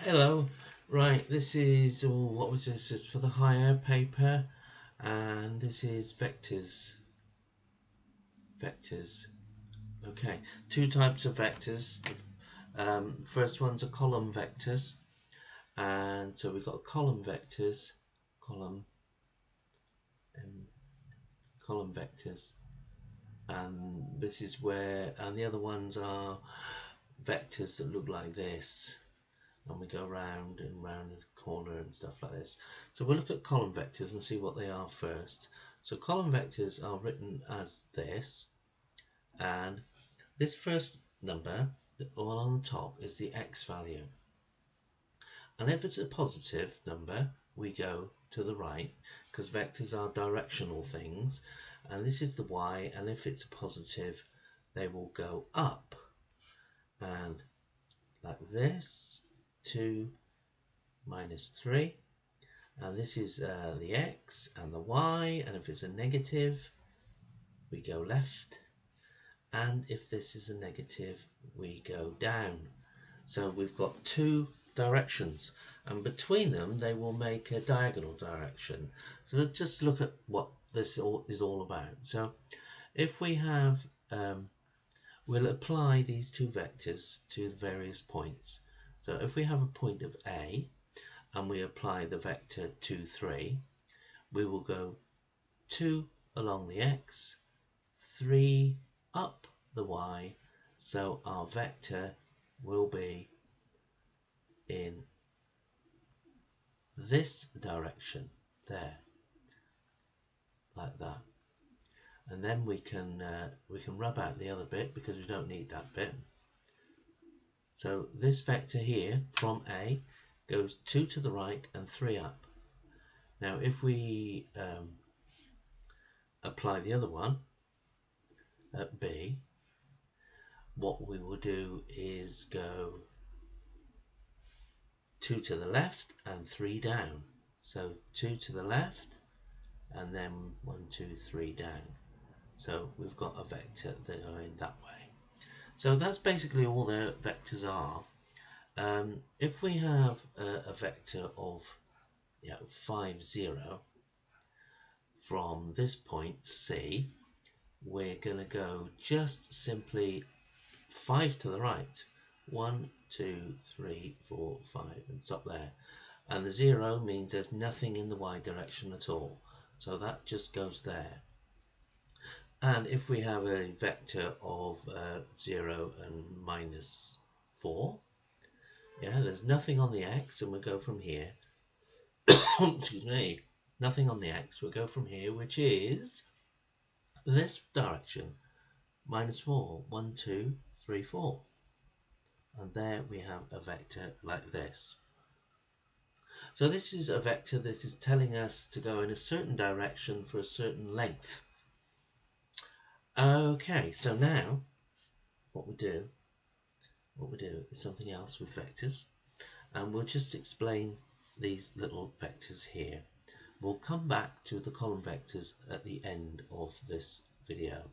Hello, right, this is, what was this? It's for the higher paper, and this is vectors. Vectors. Okay, two types of vectors. First one's a column vectors, and so we've got column vectors, column, and column vectors, and this is where, and the other ones are vectors that look like this. And we go round and round the corner and stuff like this. So we'll look at column vectors and see what they are first. So column vectors are written as this, and this first number, the one on the top, is the x value. And if it's a positive number, we go to the right, because vectors are directional things, and this is the y, and if it's a positive, they will go up. And like this, 2 minus 3, and this is the x and the y, and if it's a negative we go left, and if this is a negative we go down. So we've got two directions, and between them they will make a diagonal direction. So let's just look at what this is all about. So if we have we'll apply these two vectors to the various points. So if we have a point of A and we apply the vector 2, 3, we will go 2 along the x, 3 up the y, so our vector will be in this direction, there, like that. And then we can rub out the other bit because we don't need that bit. So this vector here from A goes 2 to the right and 3 up. Now if we apply the other one at B, what we will do is go 2 to the left and 3 down. So 2 to the left and then 1, 2, 3 down. So we've got a vector that are in that way. So that's basically all the vectors are. If we have a vector of 5, 0 from this point C, we're going to go just simply 5 to the right. 1, 2, 3, 4, 5, and stop there. And the 0 means there's nothing in the y direction at all. So that just goes there. And if we have a vector of 0 and minus 4, there's nothing on the x, and we'll go from here. Excuse me. Nothing on the x, we'll go from here, which is this direction. Minus 4. 1, 2, 3, 4. And there we have a vector like this. So this is a vector that is telling us to go in a certain direction for a certain length. Okay, so now what we do is something else with vectors, and we'll just explain these little vectors here. We'll come back to the column vectors at the end of this video.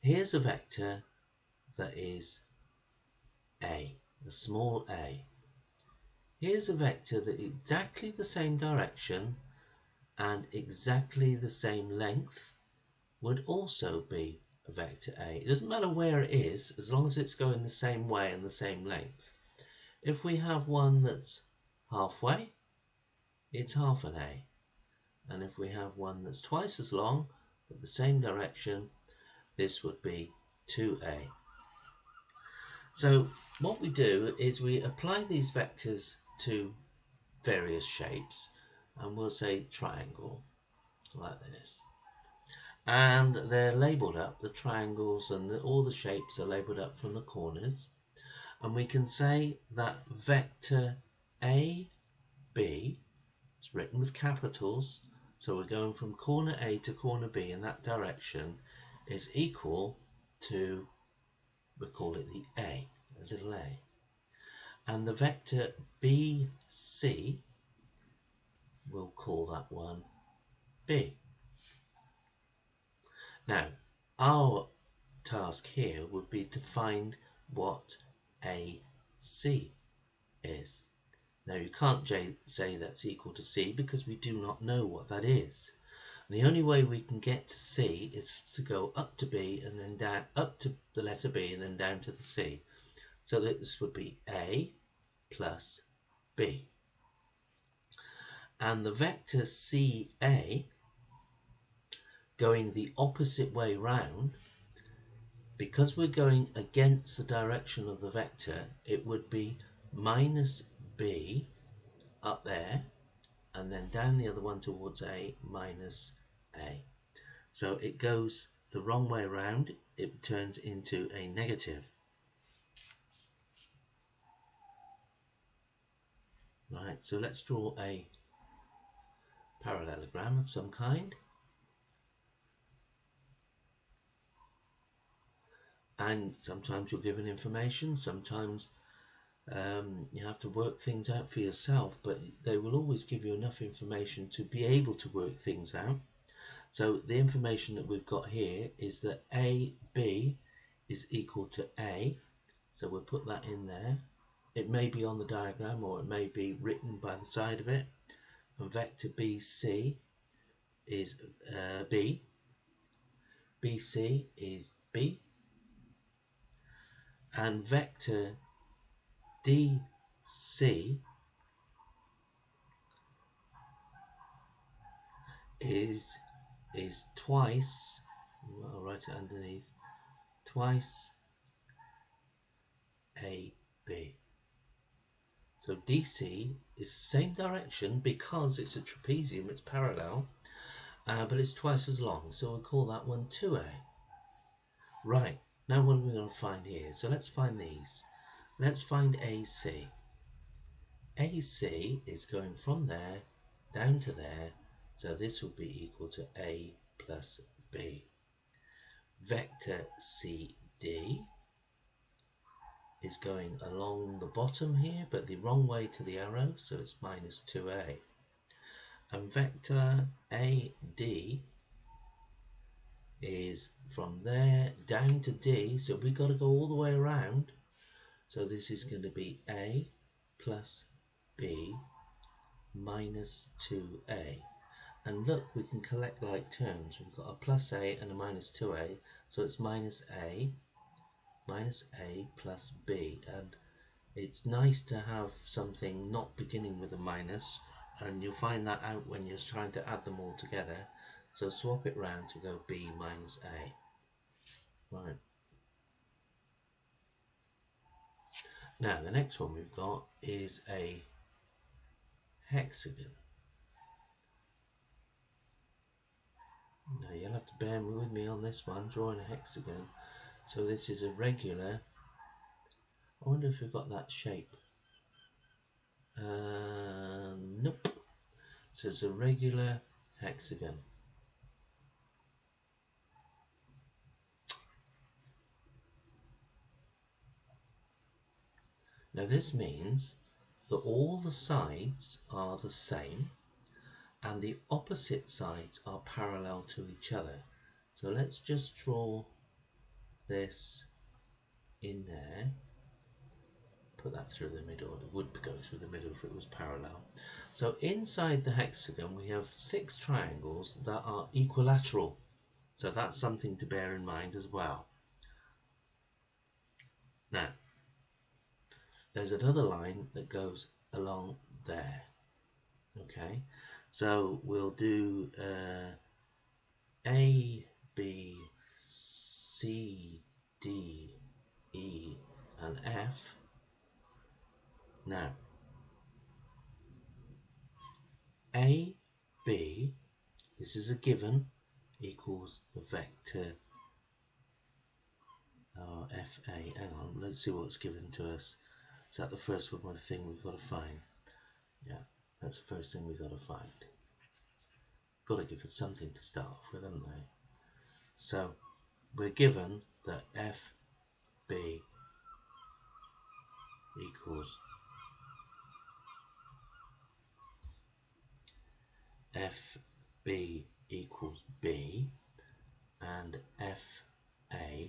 Here's a vector that is A, the small a. Here's a vector that exactly the same direction and exactly the same length would also be a vector A. It doesn't matter where it is, as long as it's going the same way and the same length. If we have one that's halfway, it's half an A. And if we have one that's twice as long, but the same direction, this would be 2A. So what we do is we apply these vectors to various shapes, and we'll say triangle, like this. And they're labelled up, the triangles and all the shapes are labelled up from the corners. And we can say that vector AB, it's written with capitals, so we're going from corner A to corner B in that direction, is equal to, we'll call it the A, a little a. And the vector BC, we'll call that one B. Now, our task here would be to find what AC is. Now you can't say that's equal to C because we do not know what that is. And the only way we can get to C is to go up to B and then down, up to the letter B and then down to the C. So that this would be A plus B. And the vector CA going the opposite way round, because we're going against the direction of the vector, it would be minus B up there and then down the other one towards A minus A. So it goes the wrong way around, it turns into a negative. Right, so let's draw a parallelogram of some kind. And sometimes you're given information, sometimes you have to work things out for yourself, but they will always give you enough information to be able to work things out. So the information that we've got here is that AB is equal to A, so we'll put that in there. It may be on the diagram or it may be written by the side of it. And vector BC is B, BC is B, and vector DC is twice, I'll write it underneath, twice AB. So DC is the same direction because it's a trapezium, it's parallel, but it's twice as long, so we'll call that one 2A. Right, now what are we going to find here? So let's find these. Let's find AC. AC is going from there down to there, so this will be equal to A plus B. Vector CD is going along the bottom here, but the wrong way to the arrow, so it's minus 2A. And vector AD is from there down to D, so we've got to go all the way around. So this is going to be A plus B minus 2A. And look, we can collect like terms. We've got a plus A and a minus 2A, so it's minus A plus B. And it's nice to have something not beginning with a minus, and you'll find that out when you're trying to add them all together. So swap it round to go B minus A. Right. Now the next one we've got is a hexagon. Now you'll have to bear with me on this one, drawing a hexagon. So this is a regular. I wonder if we've got that shape. Nope. So it's a regular hexagon. Now this means that all the sides are the same and the opposite sides are parallel to each other. So let's just draw this in there. Put that through the middle. It would go through the middle if it was parallel. So inside the hexagon we have 6 triangles that are equilateral. So that's something to bear in mind as well. Now, there's another line that goes along there. Okay, so we'll do A, B, C, D, E, and F. Now, A, B, this is a given, equals the vector FA. Hang on, let's see what's given to us. Is that the first one, the thing we've got to find? Yeah, that's the first thing we've got to find. Got to give us something to start off with, haven't they? So we're given that FB equals FB equals B and FA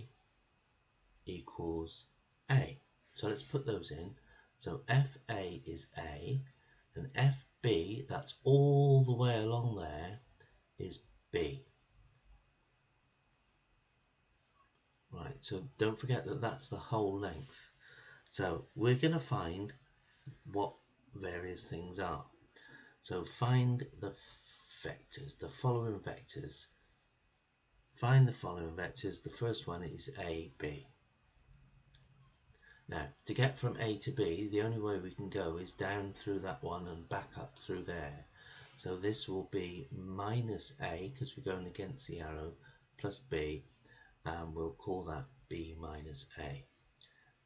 equals A. So let's put those in. So FA is A, and FB, that's all the way along there, is B. Right, so don't forget that that's the whole length. So we're going to find what various things are. So find the vectors, the following vectors. Find the following vectors. The first one is A, B. Now, to get from A to B, the only way we can go is down through that one and back up through there. So this will be minus A, because we're going against the arrow, plus B, and we'll call that B minus A.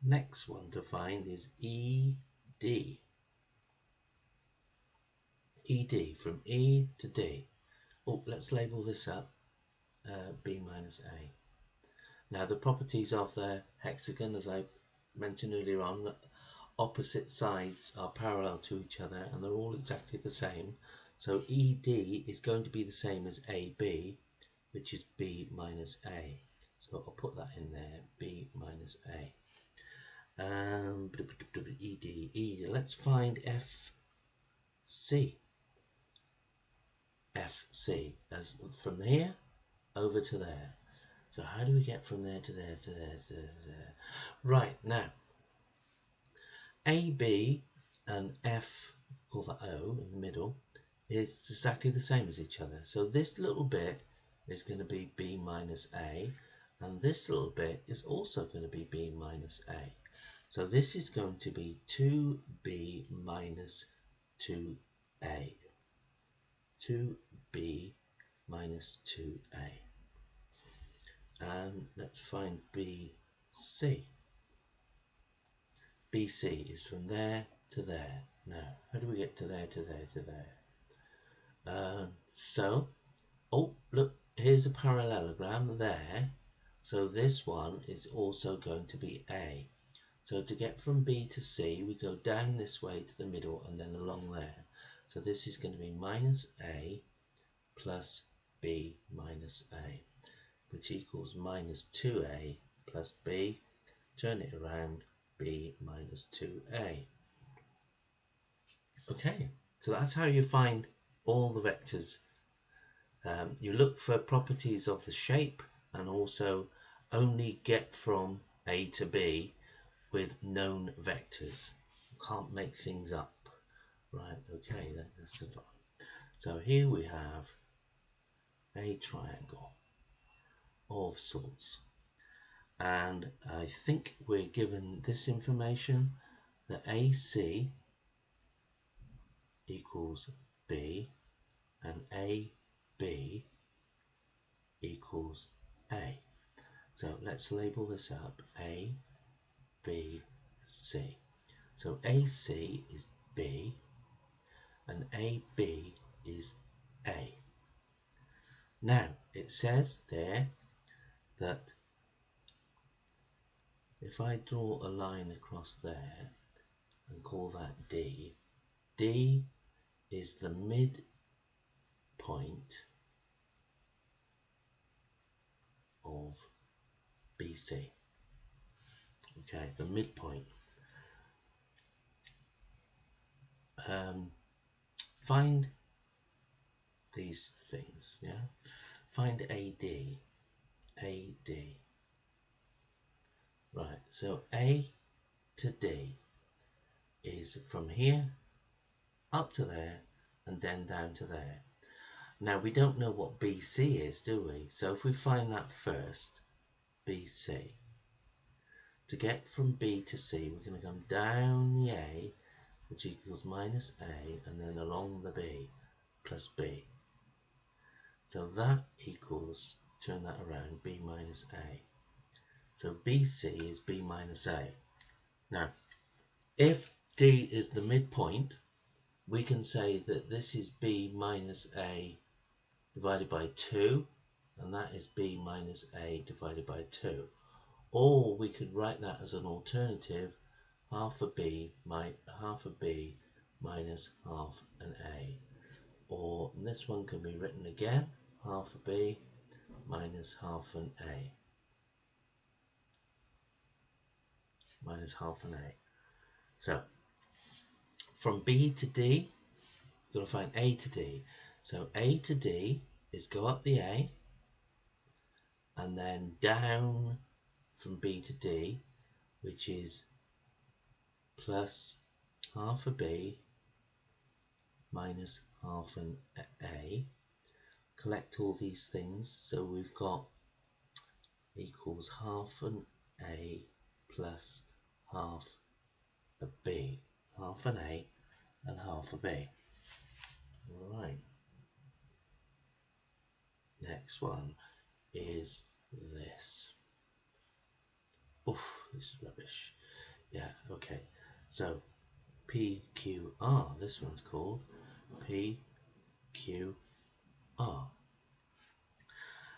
Next one to find is ED. ED, from E to D. Oh, let's label this up, B minus A. Now the properties of the hexagon, as I mentioned earlier on, opposite sides are parallel to each other and they're all exactly the same. So ED is going to be the same as AB, which is B minus A. So I'll put that in there, B minus A. ED. Let's find FC. FC, as from here over to there. So how do we get from there to there to there to there to there? Right, now AB and F, call that O in the middle, is exactly the same as each other. So this little bit is going to be B minus A, and this little bit is also going to be B minus A. So this is going to be 2B minus 2A. 2B minus 2A. And let's find BC. BC is from there to there. Now, how do we get to there, to there, to there? Oh, look, here's a parallelogram there. So this one is also going to be A. So to get from B to C, we go down this way to the middle and then along there. So this is going to be minus A plus B minus A, which equals minus 2A plus B. Turn it around, B minus 2A. Okay, so that's how you find all the vectors. You look for properties of the shape and also only get from A to B with known vectors. You can't make things up. Right, okay, that's the one. So here we have a triangle of sorts. And I think we're given this information, that AC equals B and AB equals A. So let's label this up, A, B, C. So AC is B and AB is A. Now it says there that if I draw a line across there and call that D, D is the midpoint of BC. Okay, the midpoint. Find these things, yeah? Find AD. AD. Right, so A to D is from here up to there and then down to there. Now we don't know what BC is, do we? So if we find that first, BC. To get from B to C, we're going to come down the A, which equals minus A, and then along the B, plus B. So that equals, turn that around, B minus A. So BC is B minus A. Now, if D is the midpoint, we can say that this is B minus A divided by 2, and that is B minus A divided by 2. Or we could write that as an alternative, half a B minus half an A. Or this one can be written again, half a B minus half an A. Minus half an A. So from B to D, you've got to find A to D. So A to D is go up the A and then down from B to D, which is plus half a B minus half an A. Collect all these things, so we've got equals half an A plus half a B. Half an A and half a B. Right. Next one is this. Oof, this is rubbish. Yeah, okay. So PQR, this one's called PQR.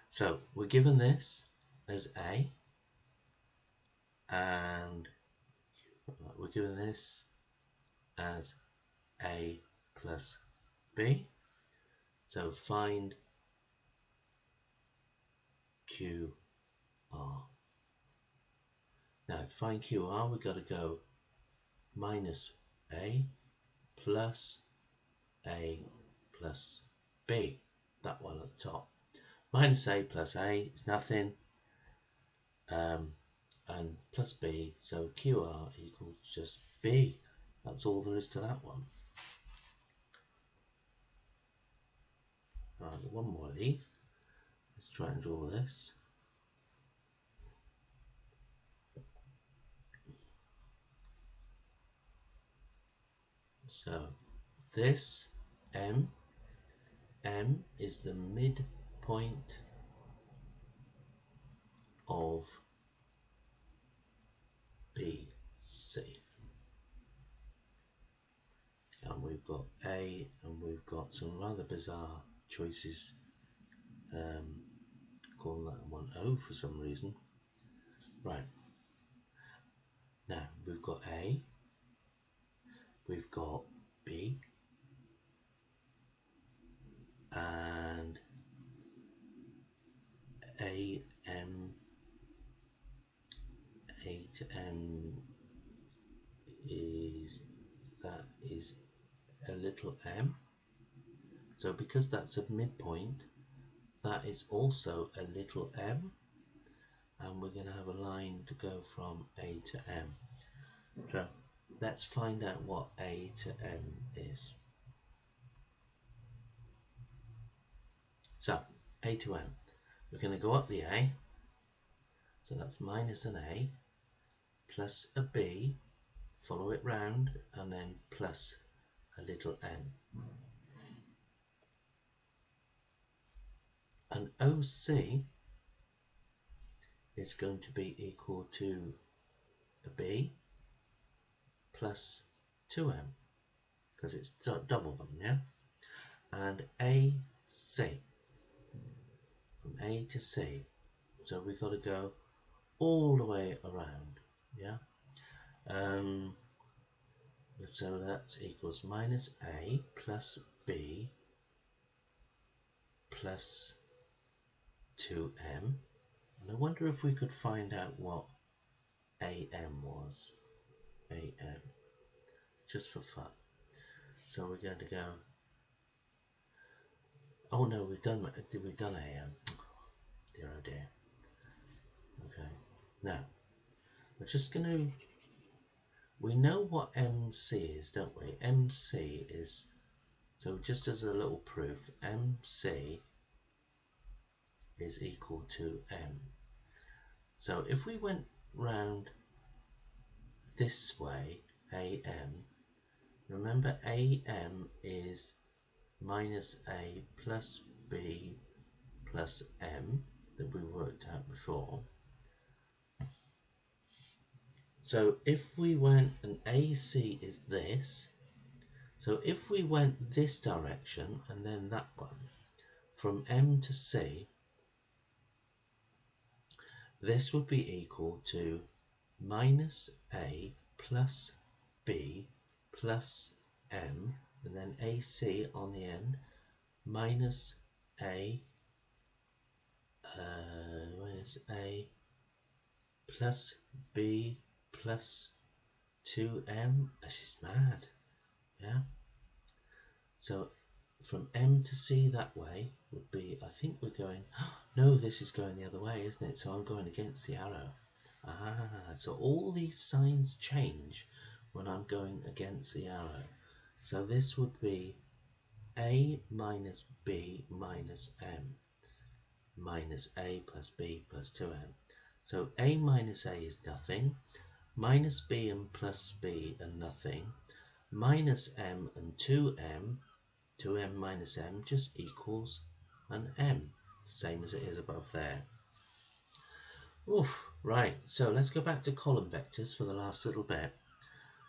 So we're given this as A, and we're given this as A plus B. So find QR. Now to find QR, we've got to go minus A plus A plus B. That one at the top. Minus A plus A is nothing. And plus B, so QR equals just B. That's all there is to that one. Right, one more of these. Let's try and draw this. So this M is the midpoint of BC. And we've got A, and we've got some rather bizarre choices. Calling that one O for some reason. Right. Now we've got A, we've got B, and A to M is a little m. So because that's a midpoint, that is also a little m, and we're going to have a line to go from A to M. So let's find out what A to M is. So A to M, we're going to go up the A, so that's minus an A plus a B, follow it round, and then plus a little m. And OC is going to be equal to a B plus 2m, because it's double them, yeah? And AC, from A to C, so we've got to go all the way around, yeah? So that equals minus A plus B plus 2m. And I wonder if we could find out what AM was. AM, just for fun. So we're going to go, oh no, we've done AM. Dear oh dear. Okay, now we're just going to, we know what MC is, don't we? MC is, so just as a little proof, MC is equal to M. So if we went round this way, AM, remember AM is minus A plus B plus M that we worked out before. So if we went, and AC is this, so if we went this direction and then that one, from M to C, this would be equal to minus A plus B plus M, and then AC on the end, minus A plus B plus 2M. This is mad. Yeah. So from M to C that way would be, I think we're going, no, this is going the other way, isn't it? So I'm going against the arrow. So all these signs change when I'm going against the arrow. So this would be A minus B minus M minus A plus B plus 2M. So A minus A is nothing, minus B and plus B are nothing, minus M and 2M 2m minus m just equals an m, same as it is above there. Oof, right, so let's go back to column vectors for the last little bit.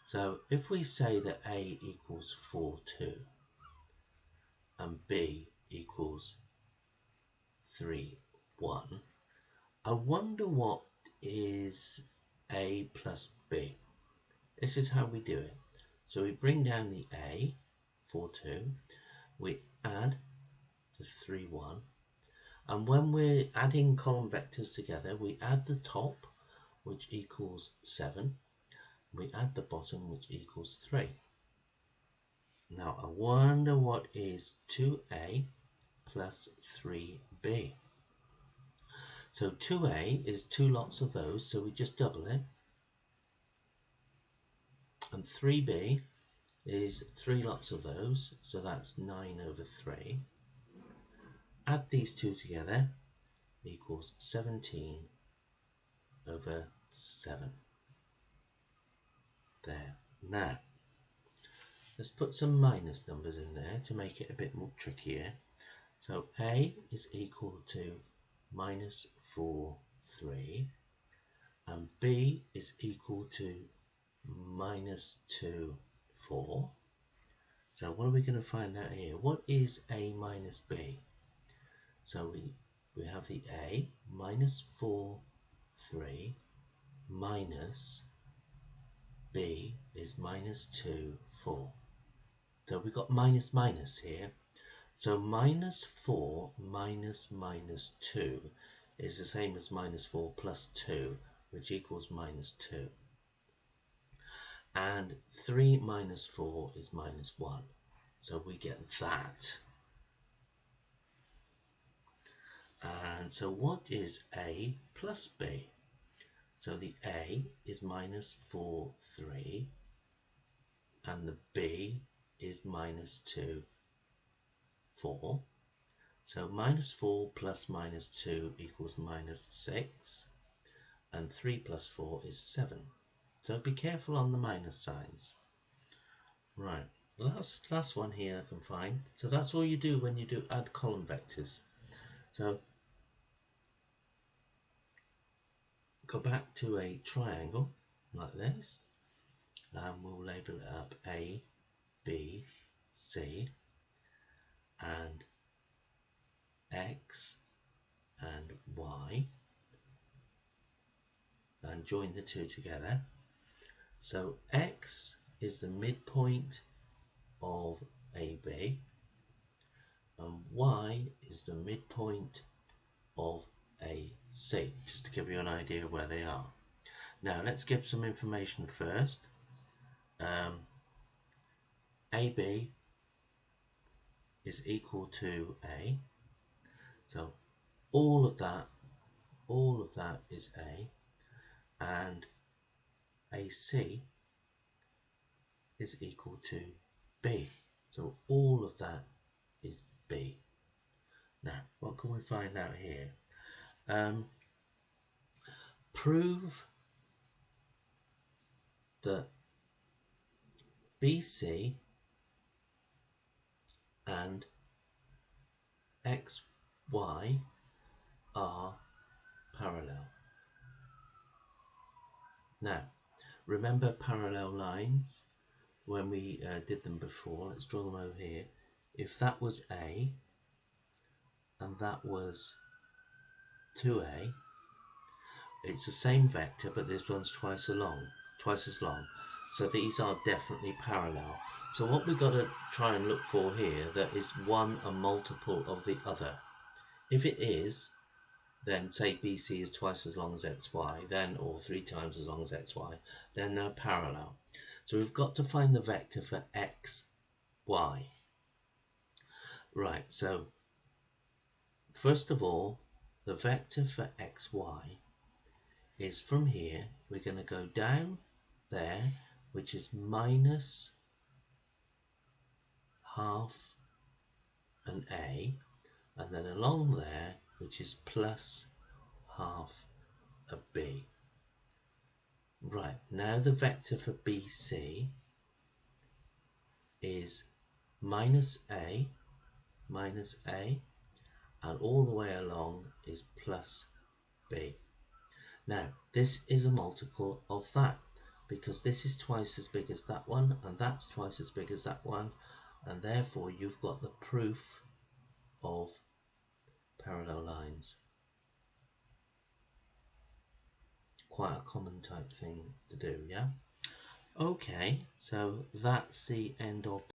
So if we say that a equals 4, 2 and b equals 3, 1, I wonder what is a plus b. This is how we do it. So we bring down the a, 4, 2, we add the 3, 1, and when we're adding column vectors together, we add the top, which equals 7. We add the bottom, which equals 3. Now, I wonder what is 2a plus 3b. So 2a is 2 lots of those, so we just double it. And 3b is 3 lots of those, so that's 9 over 3. Add these two together, equals 17 over 7. There. Now, let's put some minus numbers in there to make it a bit more trickier. So a is equal to minus 4, 3, and b is equal to minus 2, 4. So what are we going to find out here? What is a minus b? So we have the a, minus 4, 3, minus b is minus 2, 4. So we've got minus minus here. So minus 4 minus minus 2 is the same as minus 4 plus 2, which equals minus 2. And 3 minus 4 is minus 1. So we get that. And so what is A plus B? So the A is minus 4, 3, and the B is minus 2, 4. So minus 4 plus minus 2 equals minus 6, and 3 plus 4 is 7. So be careful on the minus signs. Right, last one here I can find. So that's all you do when you do add column vectors. So go back to a triangle like this, and we'll label it up A, B, C, and X and Y, and join the two together. So X is the midpoint of AB, and Y is the midpoint of AC, just to give you an idea of where they are. Now let's give some information first. AB is equal to A, so all of that is A, and AC is equal to B, so all of that is B. Now what can we find out here? Prove that BC and XY are parallel. Now remember parallel lines when we did them before. Let's draw them over here. If that was A and that was 2A, it's the same vector, but this one's twice as long. So these are definitely parallel. So what we've got to try and look for here, that is one a multiple of the other. If it is, then say BC is twice as long as XY, then, or 3 times as long as XY, then they're parallel. So we've got to find the vector for x, y. Right, so first of all, the vector for x, y is from here. We're going to go down there, which is minus half an a, and then along there, which is plus half a b. Right, now the vector for BC is minus a, and all the way along is plus b. Now, this is a multiple of that, because this is twice as big as that one, and that's twice as big as that one, and therefore you've got the proof of parallel lines. Quite a common type thing to do, yeah? Okay, so that's the end of